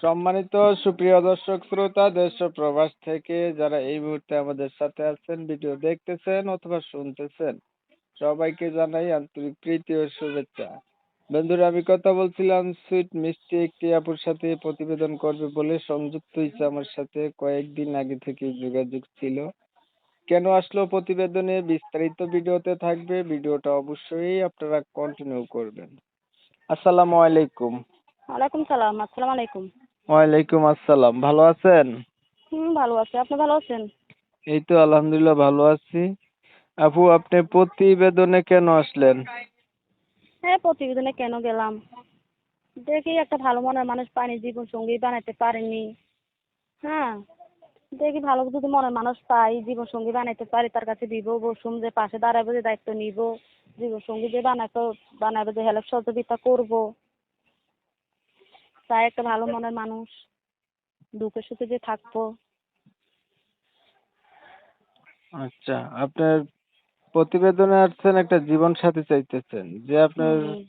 সম্মানিত সুপ্রিয় দর্শক শ্রোতা দেশ ও প্রবাস থেকে যারা এই মুহূর্তে আমাদের সাথে আছেন, ভিডিও দেখতেছেন অথবা শুনতেছেন, সবাইকে জানাই আন্তরিক প্রীতি ও শুভেচ্ছা। বন্ধুরা, আমি কথা বলছিলাম সুইট মিষ্টি একটি আপুর সাথে প্রতিবেদন করবে বলে সংযুক্ত হয়েছে আমার সাথে, কয়েকদিন আগে থেকে যোগাযোগ ছিল। কেন আসলো প্রতিবেদনে বিস্তারিত ভিডিওতে থাকবে, ভিডিওটা অবশ্যই আপনারা কন্টিনিউ করবেন। আসসালামু আলাইকুম। ওয়ালাইকুম সালাম। আসসালামু আলাইকুম। ওয়ালাইকুম আসসালাম, ভালো আছেন? ভালো আছি। আপনি ভালো আছেন? এই তো আলহামদুলিল্লাহ ভালো আছি। আপু, আপনি প্রতিবেদনে কেন আসলেন? হ্যাঁ, প্রতিবেদনে কেন গেলাম, দেখি একটা ভালো মনের মানুষ পাইনি, জীবন সঙ্গী বানাতে পারিনি। হ্যাঁ, দেখি ভালো যদি মনের মানুষ পাই, জীবন সঙ্গী বানাইতে পারি, তার কাছে দিব বসুম, যে পাশে দাঁড়াবো, যে দায়িত্ব নিব, জীবন সঙ্গী যে বানাবো, যে হেল্প সহযোগিতা করবো, তাই একটা ভালো মনের মানুষ, দুঃখে সুখে যে থাকবো। আচ্ছা, আপনার প্রতিবেদনে আসছেন একটা জীবন সাথী চাইতেছেন, যে আপনার হুম।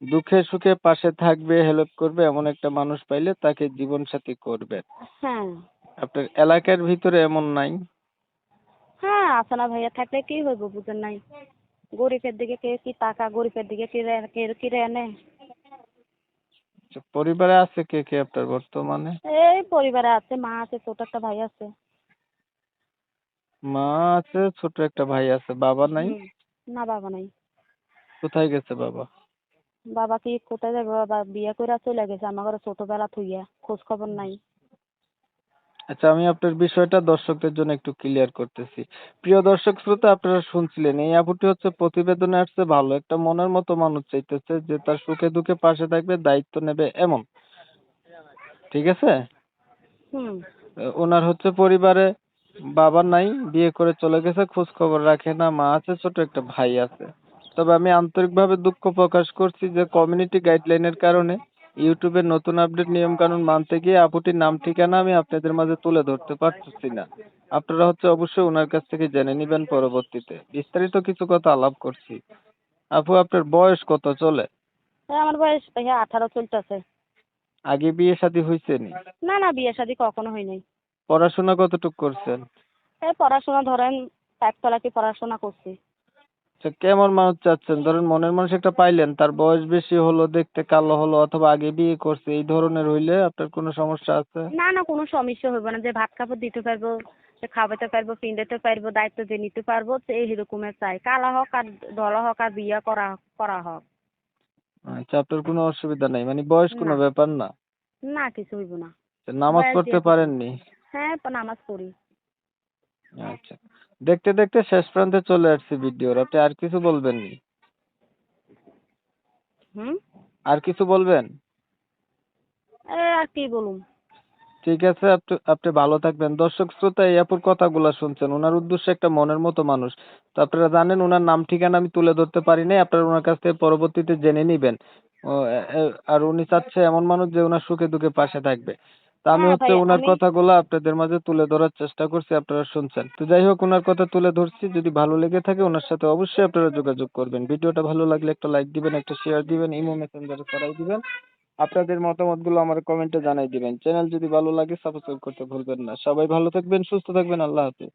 দুঃখে সুখে পাশে থাকবে, হেল্প করবে, এমন একটা মানুষ পাইলে তাকে জীবন সাথী করবেন। হ্যাঁ। আপনার এলাকার ভিতরে এমন নাই? হ্যাঁ, আছে না ভাইয়া, থাকলে কি হইব, বুঝেন নাই? গরিবের দিকে কে কি টাকা, গরিবের দিকে কি রে এনে। আচ্ছা, পরিবারে আছে কে কে আপনার বর্তমানে? এই পরিবারে আছে, মা আছে, ছোট একটা ভাই আছে। মা আছে, ছোট একটা ভাই আছে, বাবা নাই? হুম। না, বাবা নাই। কোথায় গেছে বাবা? বাবা কি কোথায় যাবে, বাবা বিয়ে করে চলে গেছে আমার ঘরে ছোটবেলা থুইয়া, খোঁজ খবর নাই। আচ্ছা, আমি আপনার বিষয়টা দর্শকদের জন্য একটু ক্লিয়ার করতেছি। প্রিয় দর্শক শ্রোতা, আপনারা শুনছিলেন, এই আপুটি হচ্ছে প্রতিবেদনে আসছে ভালো একটা মনের মতো মানুষ চাইতেছে, যে তার সুখে দুঃখে পাশে থাকবে, দায়িত্ব নেবে এমন। ঠিক আছে? হুম। ওনার হচ্ছে পরিবারে বাবা নাই, বিয়ে করে চলে গেছে, খোঁজ খবর রাখে না, মা আছে, ছোট একটা ভাই আছে। তবে আমি আন্তরিকভাবে দুঃখ প্রকাশ করছি যে কমিউনিটি গাইডলাইনের কারণে ইউটিউবের নতুন আপডেট নিয়ম কানুন মানতে গিয়ে আপুটির নাম ঠিকানা আমি আপনাদের মাঝে তুলে ধরতে পারতেছি না। আপনারা হচ্ছে অবশ্যই ওনার কাছ থেকে জেনে নিবেন পরবর্তীতে। বিস্তারিত কিছু কথা আলাপ করছি। আপু, আপনার বয়স কত চলে? আমার বয়স ভাইয়া 18 চলতেছে। আগে বিয়ে শাদী হয়েছে নি? না না, বিয়ে শাদী কখনো হয় নাই। পড়াশোনা কতটুকু করছেন? এই পড়াশোনা ধরেন একতলাকি পড়াশোনা করছি। আচ্ছা, কেমন মানুষ চাচ্ছেন? ধরেন মনের মানুষ একটা পাইলেন, তার বয়স বেশি হলো, দেখতে কালো হলো, অথবা আগে বিয়ে করছে, এই ধরনের হইলে আপনার কোনো সমস্যা আছে? না না, কোনো সমস্যা হইব না, যে ভাত কাপড় দিতে পারবো, যে খাওয়াতে পারবো, পিন্দাতে পারবো, দায়িত্ব যে নিতে পারবো, তো এই রকমের চাই, কালা হোক আর ধলা হোক আর বিয়ে করা করা হোক। আচ্ছা, আপনার কোনো অসুবিধা নাই, মানে বয়স কোনো না ব্যাপার না? না, কিছু হইব না। আচ্ছা, নামাজ বয়স পড়তে দিয়ে কিছু না। পারেননি? হ্যাঁ, নামাজ পড়ি। আচ্ছা, দেখতে দেখতে শেষ প্রান্তে চলে আসছি ভিডিওর, আপনি আর কিছু বলবেন নি? হুম। আর কিছু বলবেন? আর কি বলুম। ঠিক আছে, আপনি আপনি ভালো থাকবেন। দর্শক শ্রোতা, এই আপুর কথাগুলা শুনছেন, ওনার উদ্দেশ্য একটা মনের মতো মানুষ। তো আপনারা জানেন ওনার নাম ঠিকানা আমি তুলে ধরতে পারি নাই, আপনারা ওনার কাছ থেকে পরবর্তীতে জেনে নিবেন। ও, আর উনি চাচ্ছে এমন মানুষ যে ওনার সুখে দুঃখে পাশে থাকবে। তা আমি হ্যাঁ হচ্ছে ভাই, ওনার আমি কথাগুলো আপনাদের মাঝে তুলে ধরার চেষ্টা করছি, আপনারা শুনছেন। তো যাই হোক, ওনার কথা তুলে ধরছি, যদি ভালো লেগে থাকে ওনার সাথে অবশ্যই আপনারা যোগাযোগ করবেন। ভিডিওটা ভালো লাগলে একটা লাইক দিবেন, একটা শেয়ার দিবেন, ইমো মেসেঞ্জারে ছড়াই দিবেন। আপনাদের মতামতগুলো আমার কমেন্টে জানাই দিবেন। চ্যানেল যদি ভালো লাগে সাবস্ক্রাইব করতে ভুলবেন না। সবাই ভালো থাকবেন, সুস্থ থাকবেন। আল্লাহ হাফেজ।